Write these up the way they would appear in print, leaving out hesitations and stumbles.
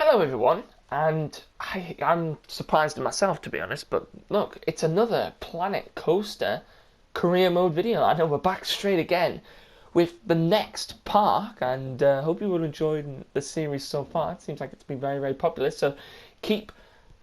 Hello everyone, and I'm surprised at myself to be honest, but look, it's another Planet Coaster career mode video. I know we're back straight again with the next park, and hope you will enjoy the series so far. It seems like it's been very, very popular, so keep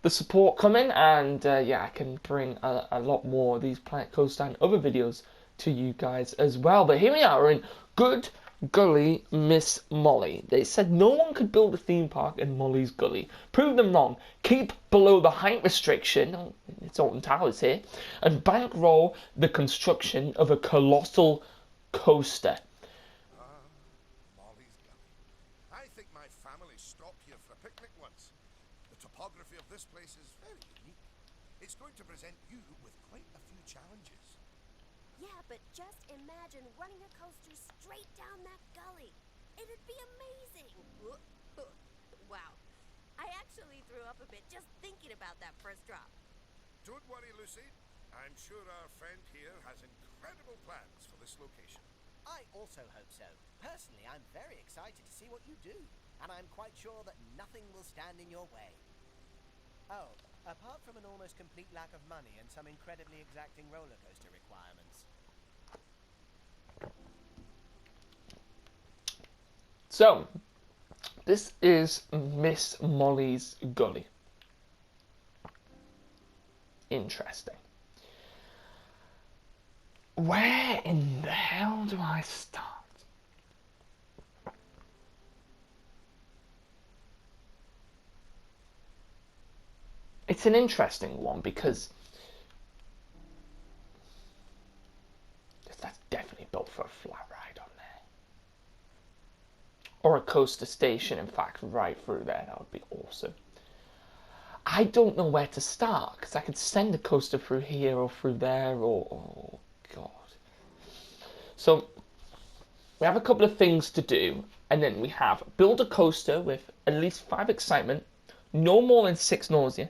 the support coming, and yeah, I can bring a lot more of these Planet Coaster and other videos to you guys as well. But here we are, we're in Good Gully, Miss Molly. They said no one could build a theme park in Molly's Gully. Prove them wrong. Keep below the height restriction, it's Alton Towers here, and bankroll the construction of a colossal coaster. Molly's Gully. I think my family stopped here for a picnic once. The topography of this place is very unique. It's going to present you with quite a few challenges. Yeah, but just imagine running a coaster straight down that gully. It'd be amazing. Wow. I actually threw up a bit just thinking about that first drop. Don't worry, Lucy. I'm sure our friend here has incredible plans for this location. I also hope so. Personally, I'm very excited to see what you do, and I'm quite sure that nothing will stand in your way. Oh, apart from an almost complete lack of money and some incredibly exacting roller coaster requirements. So, this is Miss Molly's Gully. Interesting. Where in the hell do I start? It's an interesting one because that's definitely built for a flat ride on there. Or a coaster station, in fact, right through there. That would be awesome. I don't know where to start because I could send a coaster through here or through there or oh god. So we have a couple of things to do, and then we have build a coaster with at least 5 excitement, no more than 6 nausea,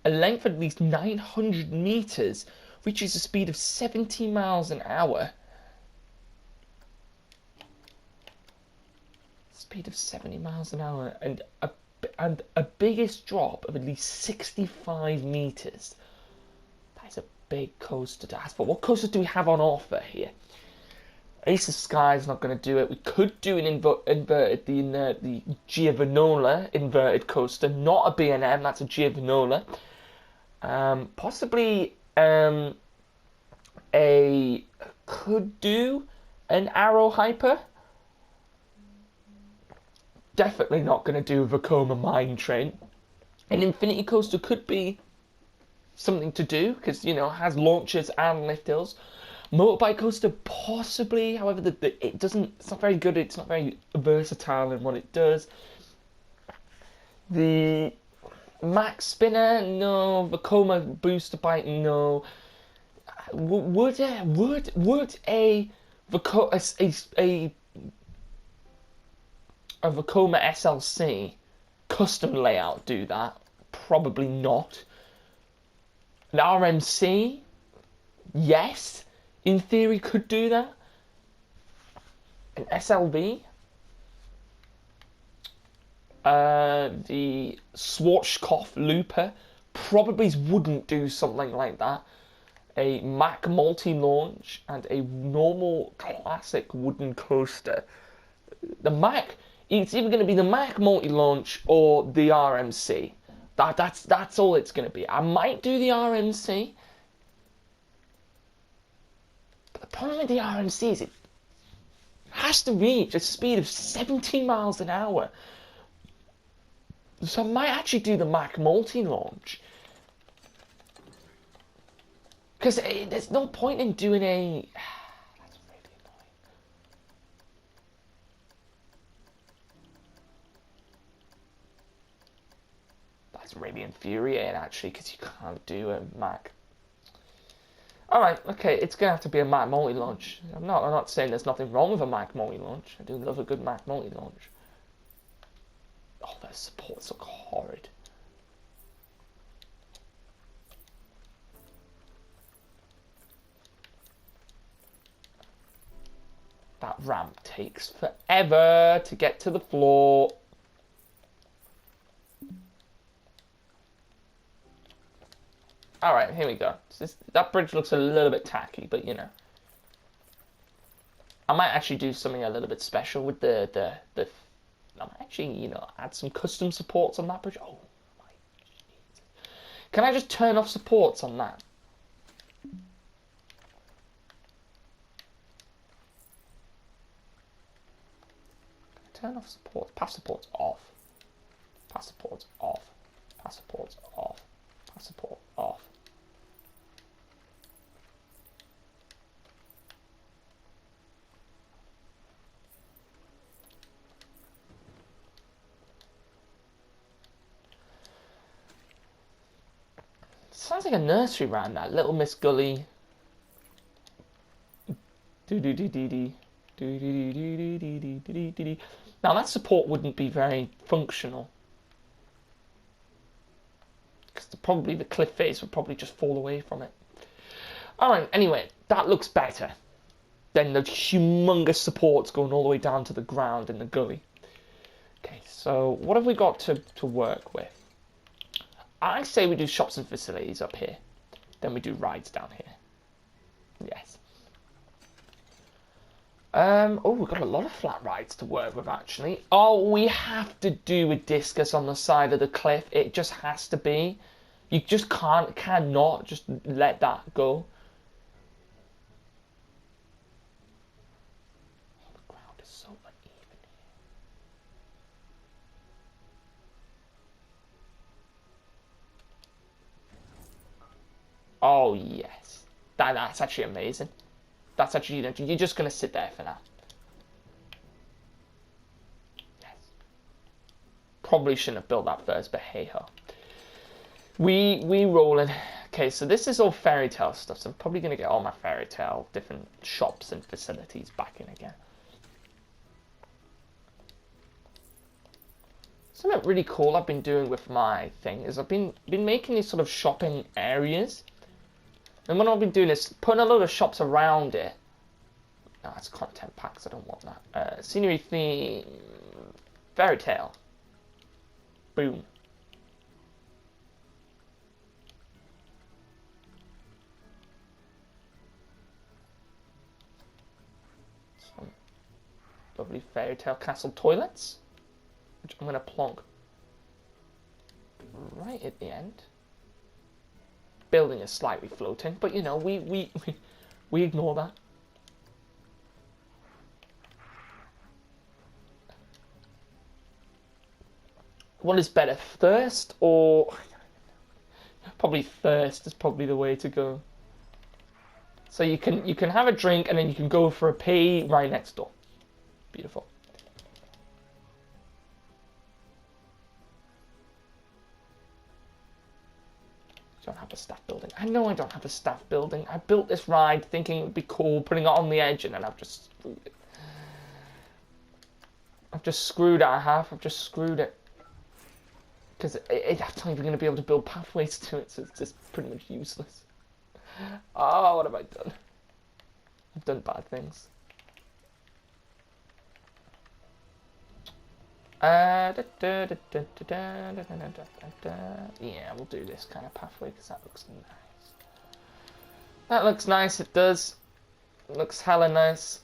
a length of at least 900 meters, reaches a speed of 70 miles an hour. Speed of 70 miles an hour, and a biggest drop of at least 65 meters. That is a big coaster to ask for. What coasters do we have on offer here? Ace of Sky is not going to do it. We could do an the Giovanola inverted coaster, not a B&M. That's a Giovanola. Possibly could do an Arrow Hyper. Definitely not going to do a Vekoma Mine Train. An Infinity Coaster could be something to do because, you know, it has launches and lift hills. Motorbike Coaster possibly, however, it's not very good. It's not very versatile in what it does. The Max Spinner, no. Vekoma Booster Bike, no. Would a Vekoma SLC custom layout do that? Probably not. An RMC, yes, in theory could do that. An SLB, the Schwarzkopf Looper probably wouldn't do something like that. A Mack multi-launch and a normal classic wooden coaster. The Mack, it's either going to be the Mack multi-launch or the RMC. That's all it's going to be. I might do the RMC. But the problem with the RMC is it has to reach a speed of 70 miles an hour. So I might actually do the Mack multi-launch. Because there's no point in doing a... That's really annoying. That's really infuriating, actually, because you can't do a Mack. Alright, okay, it's going to have to be a Mack multi-launch. I'm not saying there's nothing wrong with a Mack multi-launch. I do love a good Mack multi-launch. Oh, their supports look horrid. That ramp takes forever to get to the floor. Alright, here we go. That bridge looks a little bit tacky, but you know. I might actually do something a little bit special with the I might actually, you know, add some custom supports on that bridge. Oh my Jesus. Can I just turn off supports on that? Turn off supports. Pass supports off. Pass supports off. Pass supports off. Pass support off. Sounds like a nursery rhyme, that. Little Miss Gully. Now that support wouldn't be very functional. Because probably the cliff face would probably just fall away from it. Alright, anyway, that looks better than the humongous supports going all the way down to the ground in the gully. Okay, so what have we got to work with? I say we do shops and facilities up here. Then we do rides down here. Yes. Oh, we've got a lot of flat rides to work with, actually. Oh, we have to do a discus on the side of the cliff. It just has to be. You just cannot just let that go. Oh, the ground is so uneven here. Oh, yes. That's actually amazing. That's actually, you're just going to sit there for now. Yes. Probably shouldn't have built that first, but hey ho. We rolling. Okay, so this is all fairy tale stuff, so I'm probably going to get all my fairy tale different shops and facilities back in again. Something really cool I've been doing with my thing is I've been making these sort of shopping areas. And what I've been doing is putting a load of shops around it. No, it's content packs, I don't want that. Scenery theme, fairy tale. Boom. Some lovely fairy tale castle toilets, which I'm going to plonk right at the end. Building is slightly floating, but you know, we ignore that. What is better, thirst or probably thirst is probably the way to go. So you can have a drink and then you can go for a pee right next door. Beautiful. Don't have a staff building. I know I don't have a staff building. I built this ride thinking it would be cool, putting it on the edge, and then I've just screwed it. I've just screwed it, I've just screwed it. Because I'm not even going to be able to build pathways to it, so it's just pretty much useless. Oh, what have I done? I've done bad things. Yeah, we'll do this kind of pathway because that looks nice. That looks nice, it does. It looks hella nice.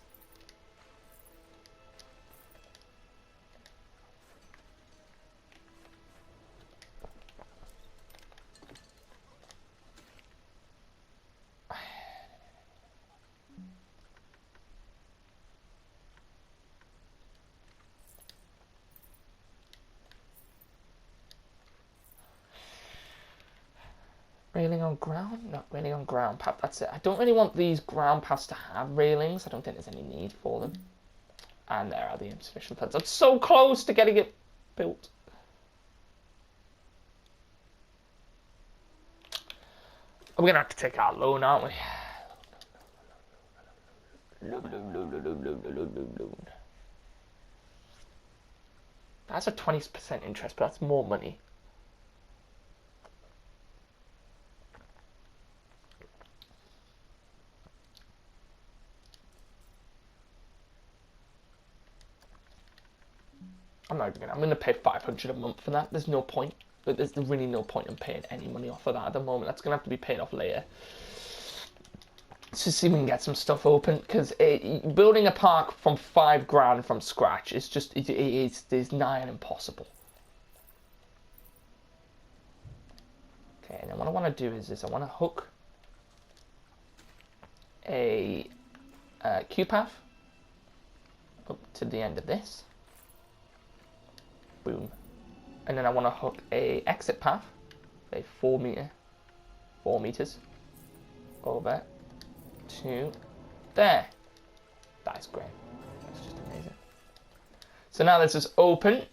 Railing on ground? Not railing on ground path, that's it. I don't really want these ground paths to have railings. I don't think there's any need for them. And there are the insufficient funds. I'm so close to getting it built. We're going to have to take out a loan, aren't we? Loan. That's a 20% interest, but that's more money. I'm not even gonna. I'm gonna pay 500 a month for that. There's no point. But there's really no point in paying any money off of that at the moment. That's going to have to be paid off later. Let's just see if we can get some stuff open, because building a park from $5,000 from scratch is just, it's nigh and impossible. Okay, and then what I want to do is this. I want to hook a queue path up to the end of this. Boom. And then I want to hook a exit path, say 4 meters over to there. That's great. That's just amazing. So now this is open.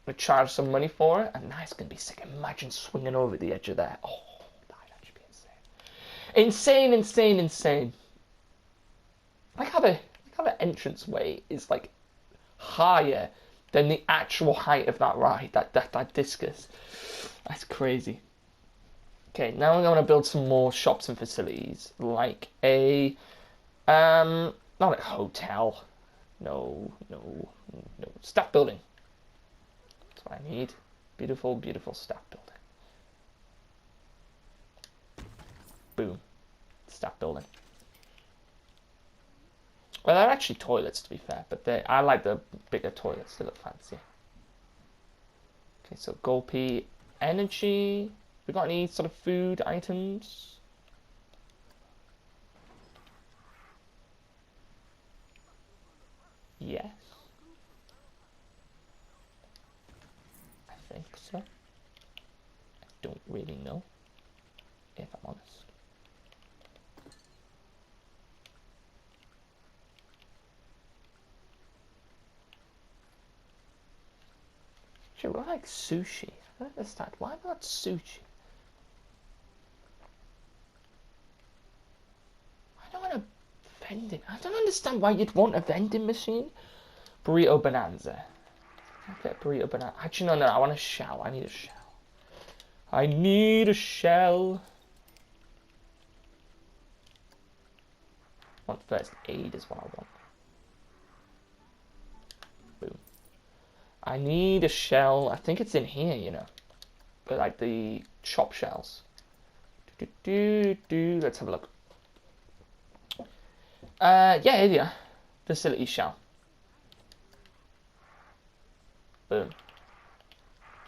We charge some money for it, and now it's gonna be sick. Imagine swinging over the edge of there. Oh, that should be insane. Insane, insane, insane. Like how the entranceway is like higher than the actual height of that ride, that discus. That's crazy. Okay, now I'm going to build some more shops and facilities, like a, not a hotel. No, staff building. That's what I need. Beautiful, beautiful staff building. Boom. Staff building. Well, they're actually toilets, to be fair, but I like the bigger toilets. They look fancy. Okay, so Gulpy energy. We got any sort of food items? Yes. I think so. I don't really know, if I'm honest. Sure, we like sushi. I don't understand. Why not sushi? I don't want a vending. I don't understand why you'd want a vending machine. Burrito Bonanza. I get burrito bonanza. Actually, no. I want a shell. I need a shell. I need a shell. I want first aid is what I want. Boom. I need a shell. I think it's in here, you know. But like the chop shells. Let's have a look. Yeah, here you are. Facility shell. Boom.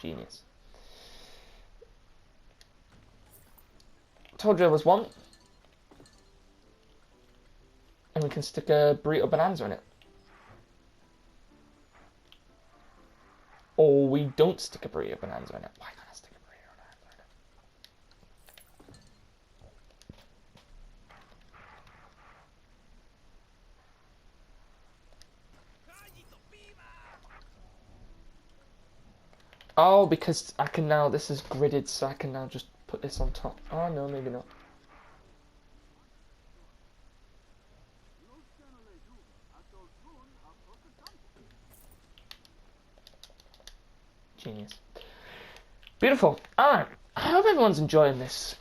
Genius. Told you there was one. And we can stick a burrito bonanza in it. Or we don't stick a burrito bonanza in it. Why can't I stick a burrito bonanza in it? Oh, because I can now, this is gridded, so I can now just put this on top. Oh no, maybe not. Genius. Beautiful. Alright, I hope everyone's enjoying this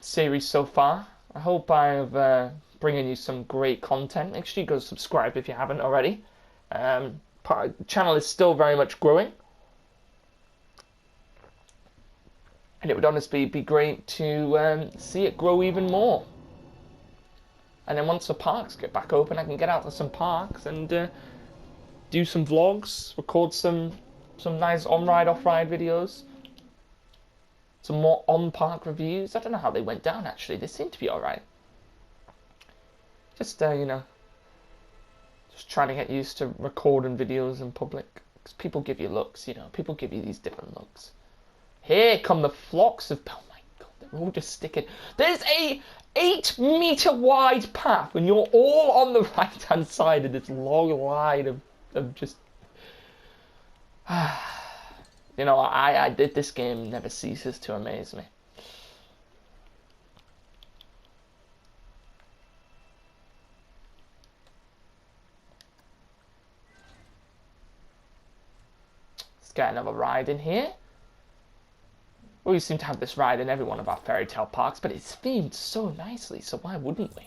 series so far. I hope I've bringing you some great content. Make sure you go subscribe if you haven't already. The channel is still very much growing. And it would honestly be great to see it grow even more. And then once the parks get back open, I can get out to some parks and do some vlogs, record some nice on-ride, off-ride videos. Some more on-park reviews. I don't know how they went down, actually. They seem to be alright. Just, you know, just trying to get used to recording videos in public. Because people give you looks, you know. People give you these different looks. Here come the flocks of... Oh my god, they're all just sticking. There's a 8-meter wide path and you're all on the right-hand side of this long line of just... You know, this game never ceases to amaze me. Let's get another ride in here. We seem to have this ride in every one of our fairy tale parks, but it's themed so nicely, so why wouldn't we?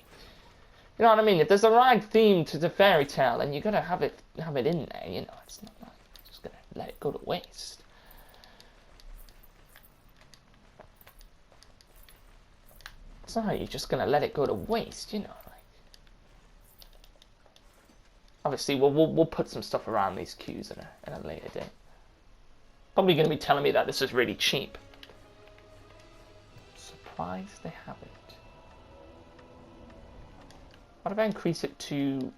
You know what I mean? If there's a ride themed to the fairy tale, then you gotta have it in there, you know. It's not like just gonna let it go to waste. It's not like you're just gonna let it go to waste, you know. Like, obviously, we'll put some stuff around these queues in a later date. Probably gonna be telling me that this is really cheap. Surprised they haven't. What if I increase it to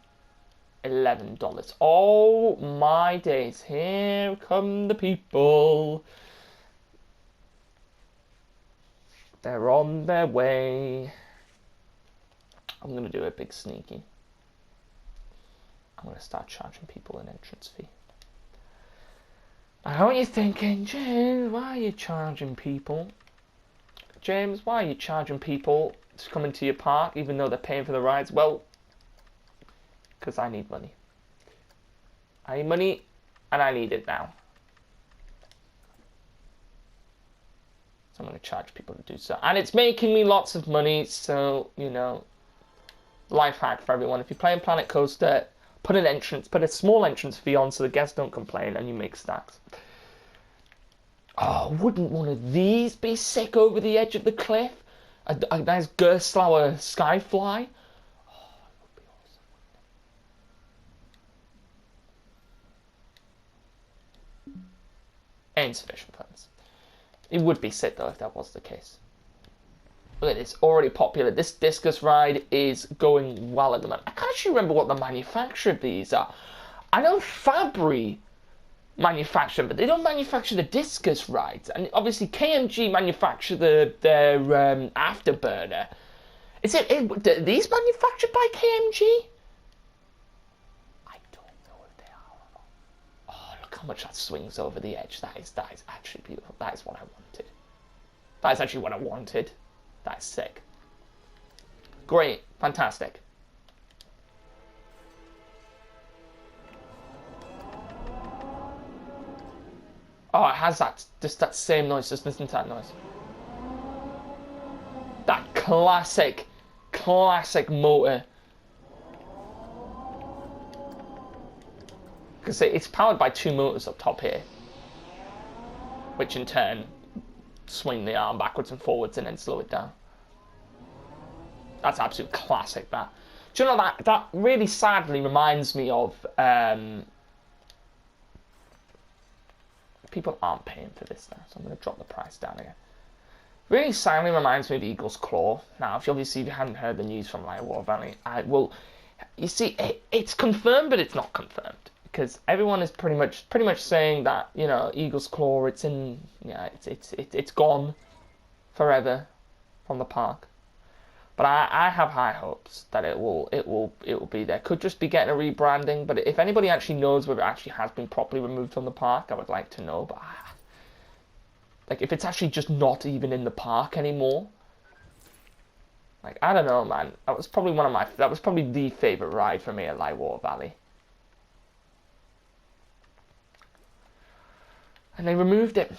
$11? Oh my days! Here come the people. They're on their way. I'm going to do a big sneaky. I'm going to start charging people an entrance fee. I know what you're thinking, James, why are you charging people? James, why are you charging people to come into your park even though they're paying for the rides? Well, because I need money. I need money, and I need it now. So I'm going to charge people to do so. And it's making me lots of money, so, you know, life hack for everyone. If you're playing Planet Coaster, put a small entrance fee on so the guests don't complain and you make stacks. Oh, wouldn't one of these be sick over the edge of the cliff? A nice Gerstlauer Skyfly? Oh, it would be awesome. Insufficient funds. It would be sick though if that was the case. Look at this, already popular. This discus ride is going well at the moment. I can't actually remember what the manufacturer of these are. I know Fabry manufacture them, but they don't manufacture the discus rides. And obviously KMG manufacture their afterburner. Are these manufactured by KMG? I don't know if they are. Oh, look how much that swings over the edge. That is actually beautiful. That is what I wanted. That is actually what I wanted. That's sick. Great. Fantastic. Oh, it has that same noise. Just listen to that noise. That classic motor. Because it's powered by two motors up top here, which in turn swing the arm backwards and forwards and then slow it down. That's absolute classic, that. Do you know that really sadly reminds me of people aren't paying for this now, so I'm going to drop the price down again. Really sadly reminds me of Eagle's Claw. Now, if you hadn't heard the news from Lightwater Valley, you see, it's confirmed, but it's not confirmed. Because everyone is pretty much saying that, you know, Eagle's Claw, it's gone forever from the park. But I have high hopes that it will be there. Could just be getting a rebranding, but if anybody actually knows whether it actually has been properly removed from the park, I would like to know. But like, if it's actually just not even in the park anymore, like, I don't know, man. That was probably the favorite ride for me at Lightwater Valley. And they removed it.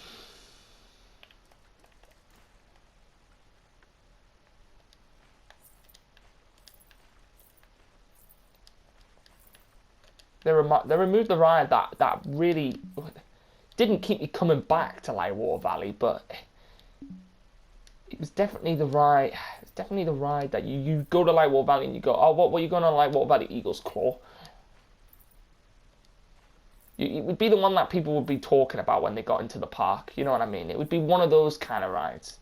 They removed the ride that really didn't keep me coming back to Lightwater Valley, but it was definitely the ride. It's definitely the ride that you go to Lightwater Valley and you go, oh, what were you going on Lightwater Valley? Eagle's Claw. It would be the one that people would be talking about when they got into the park. You know what I mean? It would be one of those kind of rides.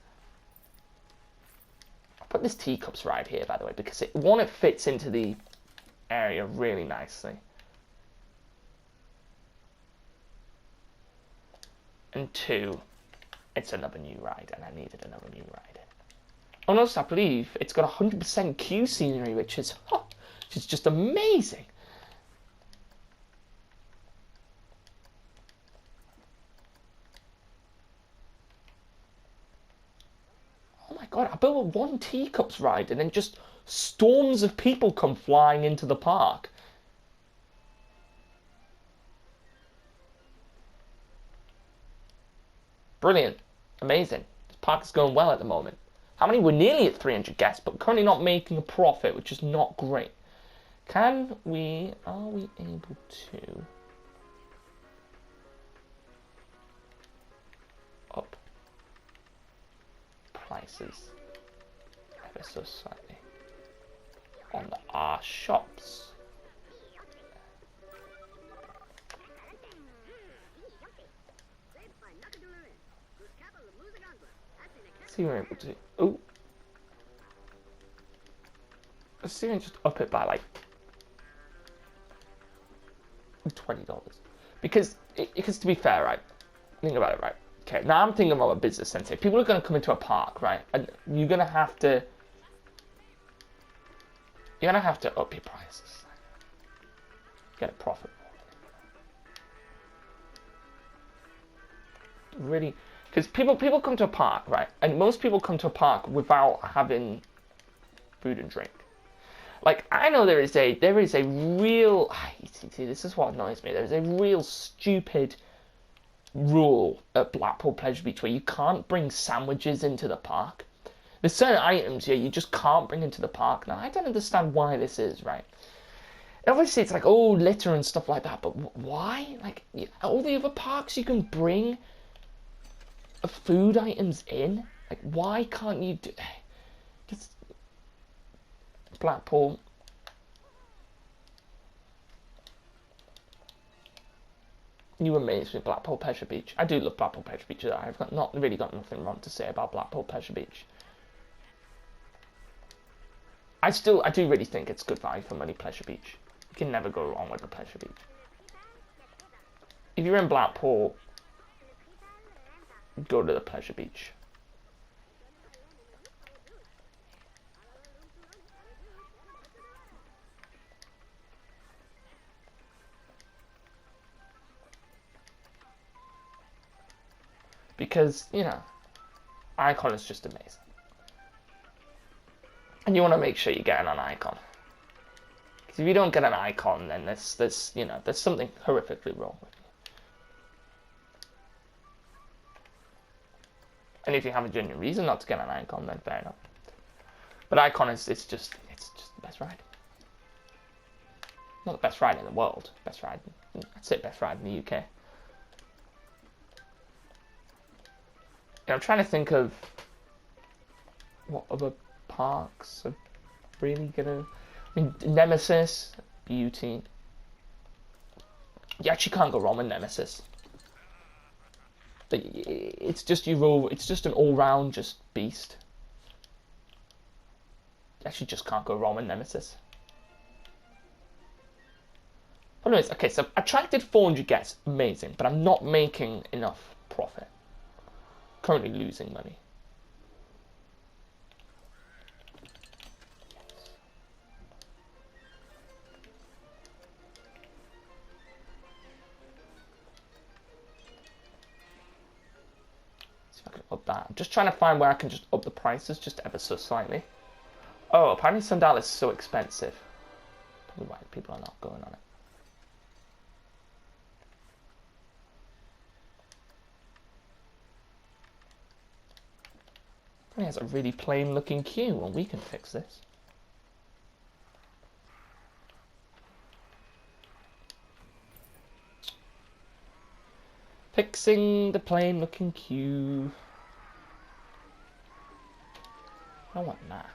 I put this teacups ride here, by the way, because it fits into the area really nicely. And two, it's another new ride, and I needed another new ride. And also, I believe it's got 100% queue scenery, which is just amazing. Oh my god, I built one teacups ride, and then just storms of people come flying into the park. Brilliant. Amazing. This park is going well at the moment. How many? We're nearly at 300 guests, but currently not making a profit, which is not great. Are we able to up prices ever so slightly on our shops. See what we're able to do. Oh, let's see if we can just up it by like $20, because to be fair, right? Think about it, right? Okay, now I'm thinking about a business sense here. People are going to come into a park, right? And you're going to have to up your prices. Get a profit. Really, because people come to a park, right? And most people come to a park without having food and drink. Like, I know there is a real, see, this is what annoys me. There's a real stupid rule at Blackpool Pleasure Beach where you can't bring sandwiches into the park. There's certain items here you just can't bring into the park. Now, I don't understand why this is, right? Obviously, it's like, oh, litter and stuff like that, but why? Like, at all the other parks you can bring food items in. Like, why can't you do... Just Blackpool... You amaze me, Blackpool Pleasure Beach. I do love Blackpool Pleasure Beach. I've not really got nothing wrong to say about Blackpool Pleasure Beach. I do really think it's good value for money, Pleasure Beach. You can never go wrong with the Pleasure Beach. If you're in Blackpool, go to the Pleasure Beach. Because, you know, Icon is just amazing. And you want to make sure you're getting an Icon. Because if you don't get an Icon, then there's something horrifically wrong with you. And if you have a genuine reason not to get an Icon, then fair enough. But Icon it's just the best ride. Not the best ride in the world. Best ride. I'd say best ride in the UK. I'm trying to think of what other parks are really gonna... I mean, Nemesis, beauty. You actually can't go wrong with Nemesis. It's just it's just an all-round just beast. You actually just can't go wrong with Nemesis. But anyways, okay, so attracted 400 guests, amazing, but I'm not making enough profit. Currently losing money. See if I can up that. I'm just trying to find where I can just up the prices just ever so slightly. Oh, apparently Sundal is so expensive. Probably why people are not going on it. It has a really plain looking queue, and we can fix this. Fixing the plain looking queue. I want that.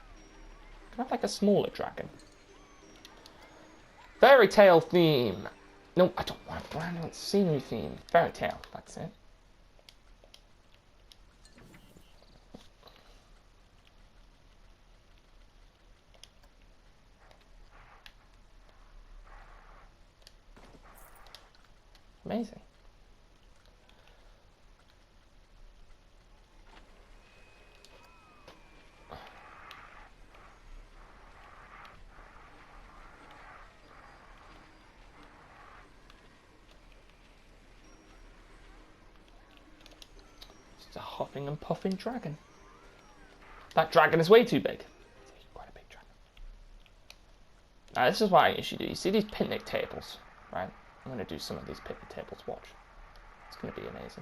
Can I have like a smaller dragon? Fairy tale theme. No, I don't want a brand new scenery theme. Fairy tale, that's it. Amazing. It's a huffing and puffing dragon. That dragon is way too big. It's quite a big dragon. Now this is what I usually do. You see these picnic tables, right? I'm going to do some of these picnic tables. Watch. It's going to be amazing.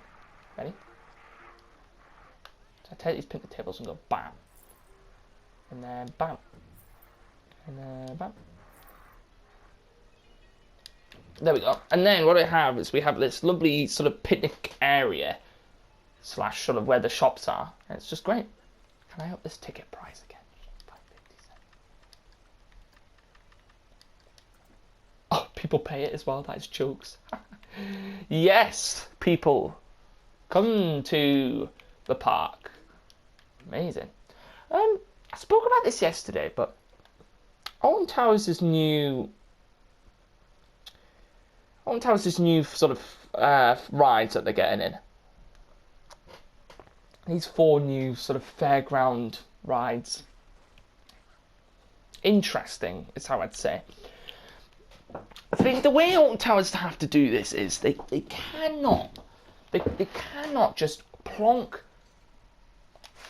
Ready? So I take these picnic tables and go bam. And then bam. And then bam. There we go. And then what I have is we have this lovely sort of picnic area / sort of where the shops are. And it's just great. Can I up this ticket price again? people pay it as well. That is jokes. Yes, people, come to the park. Amazing. I spoke about this yesterday, but Alton Towers' new sort of rides that they're getting in. These 4 new sort of fairground rides. Interesting is how I'd say. The way Alton Towers have to do this is they cannot just plonk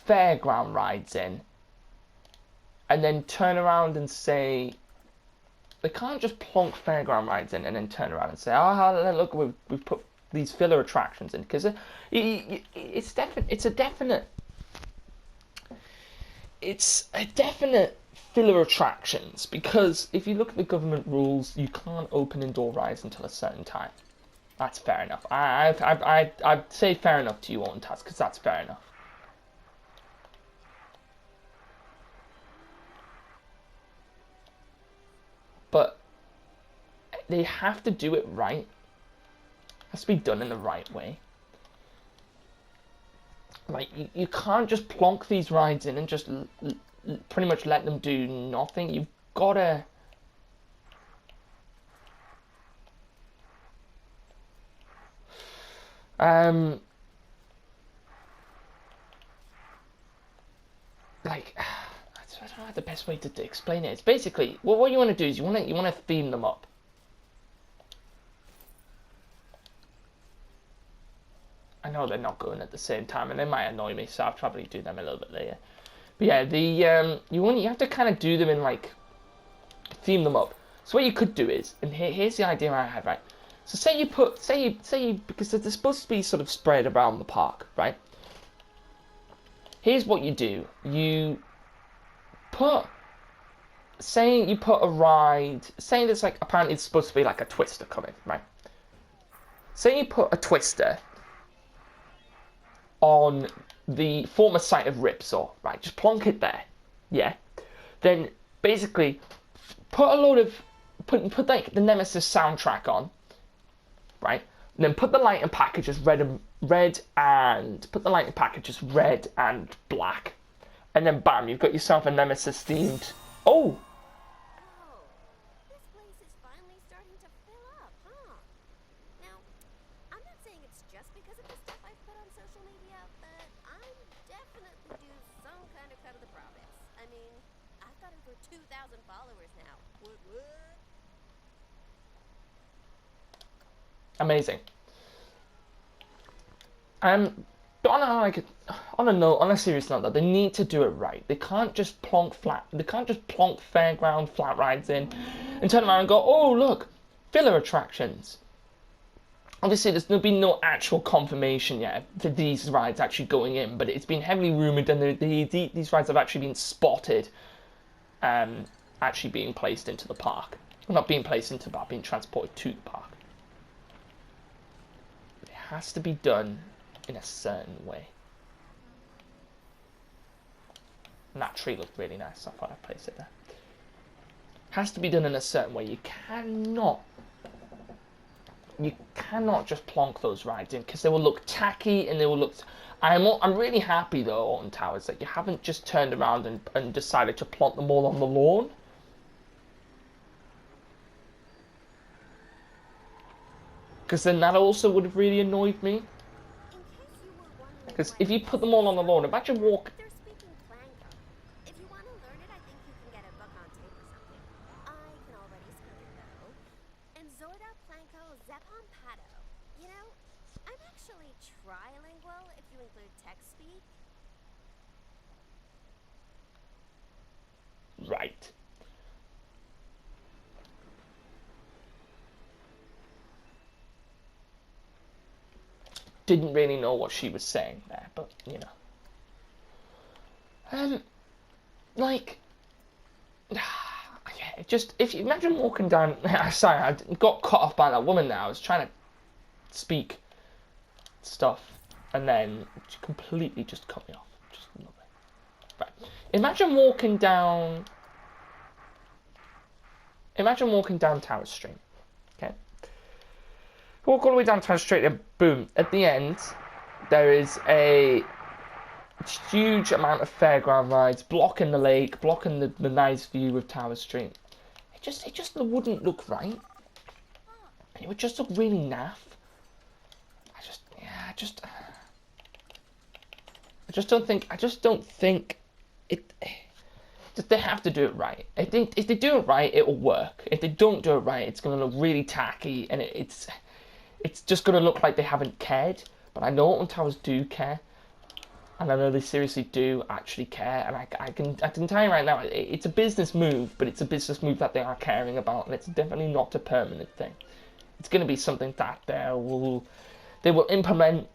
fairground rides in and then turn around and say, they can't just plonk fairground rides in and then turn around and say, oh look, we've put these filler attractions in, because it's a definite filler attractions, because if you look at the government rules, you can't open indoor rides until a certain time. That's fair enough. I'd say fair enough to you, Alton Towers, because that's fair enough. But they have to do it right. It has to be done in the right way. Like, you can't just plonk these rides in and just pretty much let them do nothing. You've got to... like, I don't know the best way to explain it. It's basically, what you want to do is you want to theme them up. I know they're not going at the same time, and they might annoy me, so I'll probably do them a little bit later. But yeah, you have to kind of do them in, like, theme them up. So what you could do is, and here's the idea I had, right? So say you because they're supposed to be sort of spread around the park, right? Here's what you do. Say you put a ride, say there's like, apparently it's supposed to be like a twister coming, right? Say you put a twister on the former site of Ripsaw, right? Just plonk it there, yeah? Then basically put like the Nemesis soundtrack on, right? And then put the lighting packages red and black, and then bam, you've got yourself a Nemesis themed. Oh, Whoa, this place is finally starting to fill up, huh? Now, I'm not saying it's just because of the stuff I've put on social media, but I'm definitely due some kind of cut of the profits. I mean, I've got over 2,000 followers now. What? amazing. But on a serious note, though, they need to do it right. They can't just plonk fairground flat rides in and turn around and go, oh look, filler attractions. Obviously, there's been no actual confirmation yet for these rides actually going in, but it's been heavily rumored, and these rides have actually been spotted, actually being placed into the park. Well, not being placed into the park, being transported to the park. It has to be done in a certain way. And that tree looked really nice, so I thought I'd place it there. Has to be done in a certain way. You cannot just plonk those rides in, because they will look tacky and they will look... I'm really happy though, Alton Towers, that you haven't just turned around and decided to plonk them all on the lawn. Because then that also would have really annoyed me. Because if you put them all on the lawn, imagine walk... They're speaking Planko. If you want to learn it, I think you can get a book on tape or something. I can already speak it, though. And Zorda Planko Zepon Pato. You know, I'm actually trilingual if you include text speak. Right. Didn't really know what she was saying there, but you know. Like, yeah, just if you imagine walking down. Sorry, I got cut off by that woman there. I was trying to speak stuff, and then she completely just cut me off. Just lovely. Right. Imagine walking down Tower Street, Okay. Walk all the way down Tower Street and boom, at the end, there is a huge amount of fairground rides blocking the lake, blocking the nice view of Tower Street. It just wouldn't look right. It would just look really naff. I just don't think it. They have to do it right. I think if they do it right, it will work. If they don't do it right, it's going to look really tacky, and it's just going to look like they haven't cared. But I know Alton Towers do care, and I know they seriously do actually care. And I can tell you right now, it's a business move, but it's a business move that they are caring about, and it's definitely not a permanent thing. It's going to be something that they will implement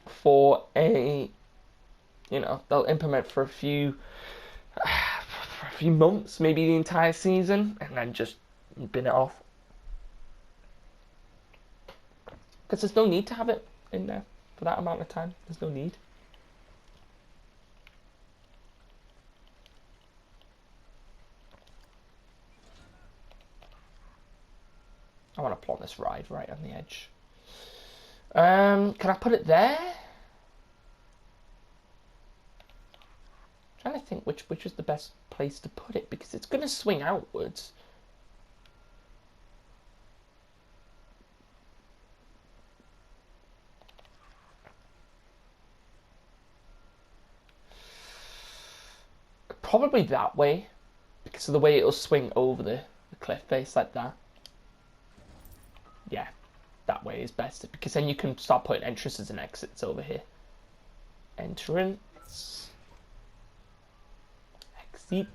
for a, they'll implement for a few months, maybe the entire season, and then just bin it off. Because there's no need to have it in there for that amount of time. There's no need. I want to plot this ride right on the edge. Can I put it there? I'm trying to think which is the best place to put it, because it's going to swing outwards. Probably that way, because of the way it'll swing over the cliff face like that. Yeah, that way is best, because then you can start putting entrances and exits over here. Entrance. Exit.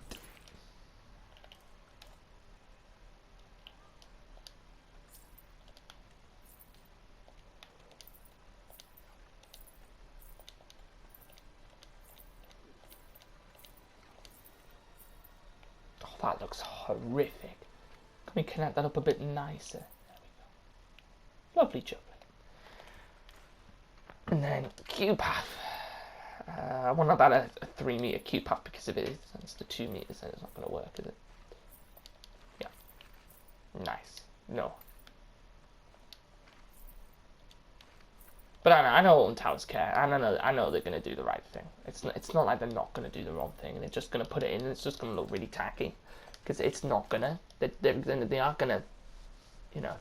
Oh, that looks horrific. Can we connect that up a bit nicer? There we go. Lovely jubbly. And then queue path. I want that a 3 meter queue path, because if it is, it's the 2 meters, then it's not going to work, is it? Yeah. Nice. No. But I know Alton Towers care, and I know they're going to do the right thing. It's not like they're not going to do the wrong thing, and they're just going to put it in, and it's just going to look really tacky, because it's not going to. They are going to,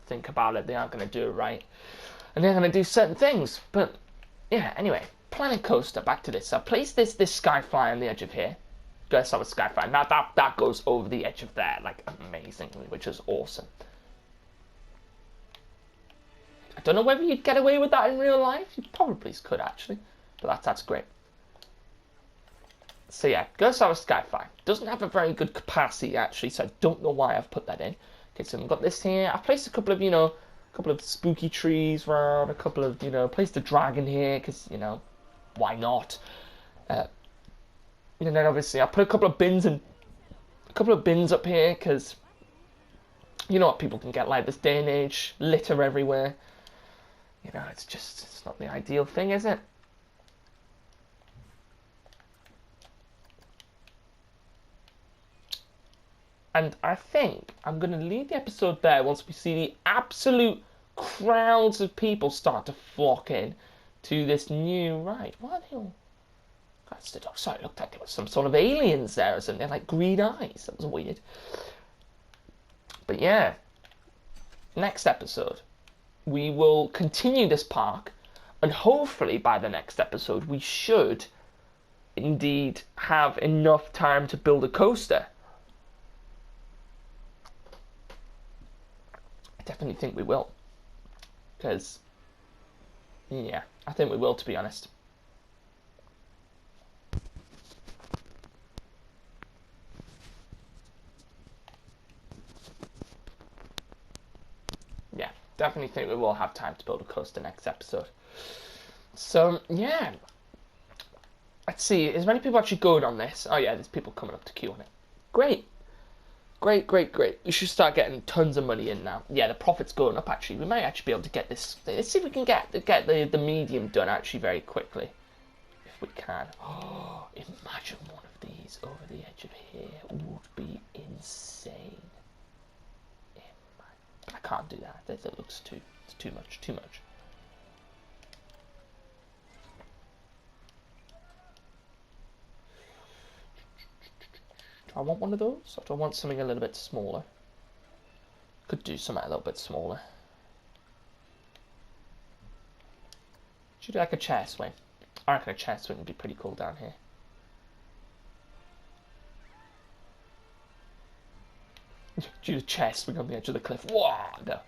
think about it. They are going to do it right, and they're going to do certain things. But yeah, anyway, Planet Coaster. Back to this. I placed this Skyfly on the edge of here. Go start with Skyfly. Now that goes over the edge of there, like amazingly, which is awesome. I don't know whether you'd get away with that in real life. You probably could, actually. But that's great. So yeah, go start with Skyfly. Doesn't have a very good capacity, actually, so I don't know why I've put that in. Okay, so we've got this here. I've placed a couple of spooky trees around, a couple of, placed a dragon here, because, why not? And then obviously I put a couple of bins up here, because you know what people can get like this day and age, litter everywhere. It's not the ideal thing, is it? And I think I'm going to leave the episode there once we see the absolute crowds of people start to flock in to this new ride. What are they all? Sorry, it looked like there was some sort of aliens there or something. They had like green eyes. That was weird. But yeah, next episode, we will continue this park, and hopefully by the next episode we should indeed have enough time to build a coaster. I definitely think we will, because yeah, I think we will, to be honest. Yeah, definitely think we will have time to build a coaster next episode. So yeah, let's see, is many people actually going on this? Oh yeah, there's people coming up to queue on it. Great. We should start getting tons of money in now. Yeah, the profit's going up, actually. We might actually be able to get this. Let's see if we can get the medium done actually very quickly. If we can. Oh, imagine one of these over the edge of here would be insane. But I can't do that. That looks it's too much. Do I want one of those, or do I want something a little bit smaller? Could do something a little bit smaller. Should do like a chair swing. I reckon a chair swing would be pretty cool down here. Do a chair swing on the edge of the cliff. Whoa, no.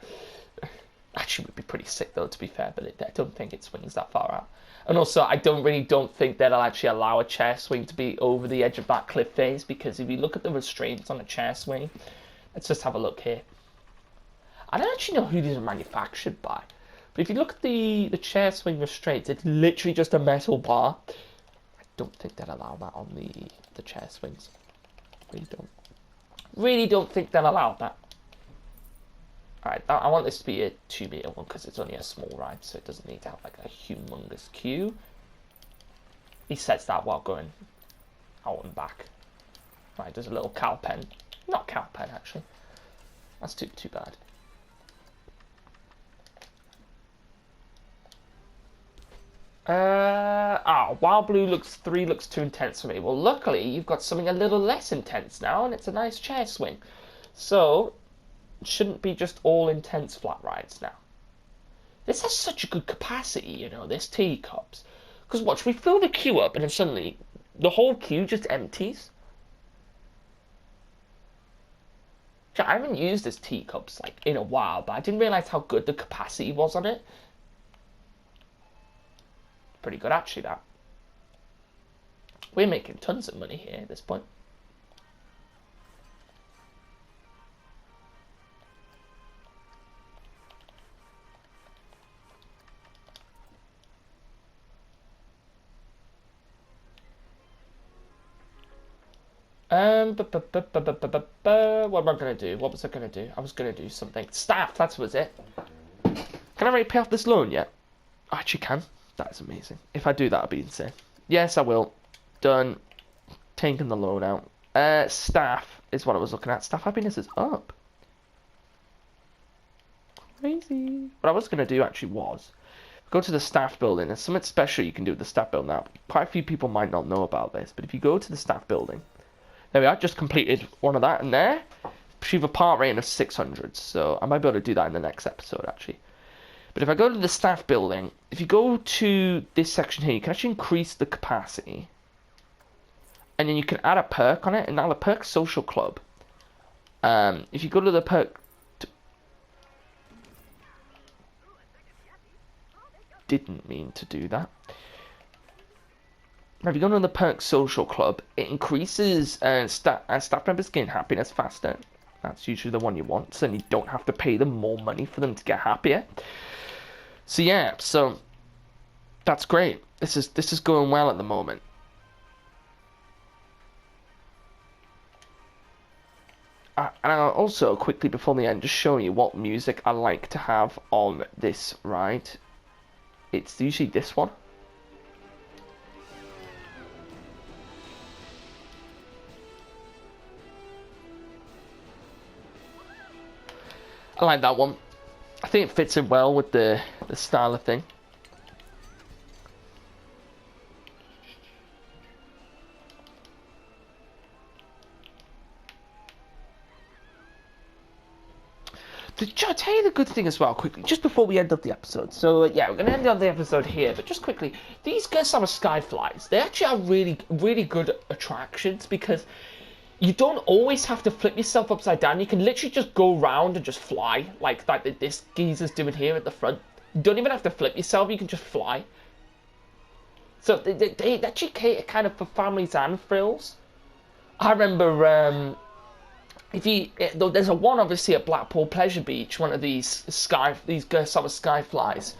Actually, would be pretty sick though, to be fair, but I don't think it swings that far out. And also, I don't think that I'll actually allow a chair swing to be over the edge of that cliff face, because if you look at the restraints on a chair swing, let's just have a look here. I don't actually know who these are manufactured by, but if you look at the chair swing restraints, it's literally just a metal bar. I don't think they'll allow that on the chair swings. Really don't think they'll allow that. Alright, I want this to be a 2-meter one because it's only a small ride, so it doesn't need to have like a humongous queue. He sets that while going out and back. Right, there's a little cow pen. Not cow pen, actually. That's too bad. Wild Blue 3 looks too intense for me. Well, luckily, you've got something a little less intense now, and it's a nice chair swing. So, it shouldn't be just all intense flat rides now. This has such a good capacity, you know, this teacups. Because watch, we fill the queue up, and then suddenly, the whole queue just empties. I haven't used this teacups, like, in a while, but I didn't realise how good the capacity was on it. Pretty good, actually, that. We're making tons of money here at this point. What am I going to do? What was I going to do? I was going to do something. Staff, that was it. Can I already pay off this loan yet? I actually can. That is amazing. If I do that, I'll be insane. Yes, I will. Done. Taking the loan out. Staff is what I was looking at. Staff happiness is up. Crazy. What I was going to do actually was go to the staff building. There's something special you can do with the staff building now. Quite a few people might not know about this, but if you go to the staff building, there we are, just completed one of that, and there, achieve a part rating of 600, so I might be able to do that in the next episode, actually. But if I go to the staff building, if you go to this section here, you can actually increase the capacity, and then you can add a perk on it, and now the perk social club. If you go to the perk, didn't mean to do that. Now, if you go to the perk social club, it increases staff members gain happiness faster. That's usually the one you want, so then you don't have to pay them more money for them to get happier. So yeah, so that's great. This is going well at the moment. And I'll also quickly before the end just show you what music I like to have on this ride. It's usually this one. I like that one. I think it fits in well with the style of thing. I'll tell you the good thing as well, quickly, just before we end up the episode. So, yeah, we're going to end up the episode here, but just quickly, these Summer Skyflights, they actually are really, really good attractions, because you don't always have to flip yourself upside down. You can literally just go round and just fly, like this geezer's doing here at the front. You don't even have to flip yourself, you can just fly. So they actually cater kind of for families and frills. I remember, there's a one obviously at Blackpool Pleasure Beach, one of these summer Skyflies.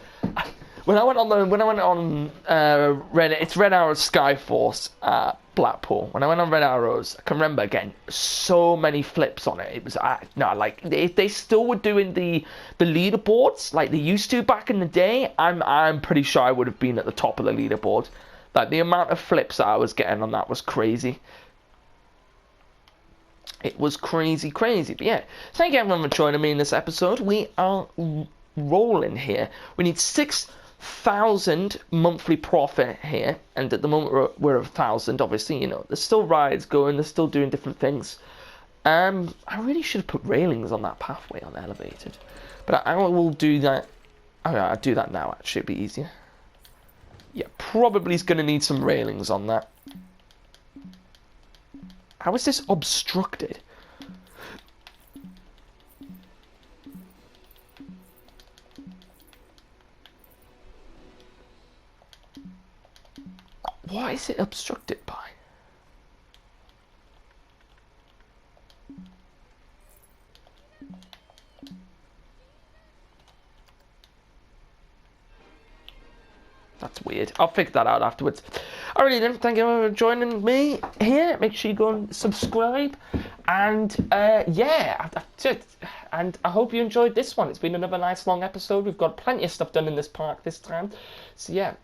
When I went on it's Red Arrows Skyforce at Blackpool. When I went on Red Arrows, I can remember getting so many flips on it. It was they still were doing the leaderboards like they used to back in the day. I'm pretty sure I would have been at the top of the leaderboard. Like the amount of flips that I was getting on that was crazy. It was crazy. But yeah, thank you everyone for joining me in this episode. We are rolling here. We need 6,000 monthly profit here, and at the moment we're 1,000. Obviously, you know, there's still rides going. They're still doing different things. I really should have put railings on that pathway on elevated, but I will do that. I'll do that now. Actually, it'd be easier. Yeah, probably is going to need some railings on that. How is this obstructed? What is it obstructed by? That's weird. I'll figure that out afterwards. Alrighty then, thank you for joining me here. Make sure you go and subscribe. And yeah, that's it. And I hope you enjoyed this one. It's been another nice long episode. We've got plenty of stuff done in this park this time. So yeah,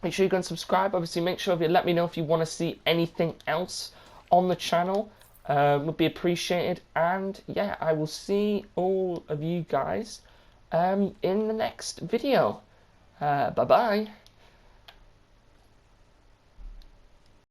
make sure you go and subscribe. Obviously, make sure you let me know if you want to see anything else on the channel. Would be appreciated. And yeah, I will see all of you guys in the next video. Bye-bye.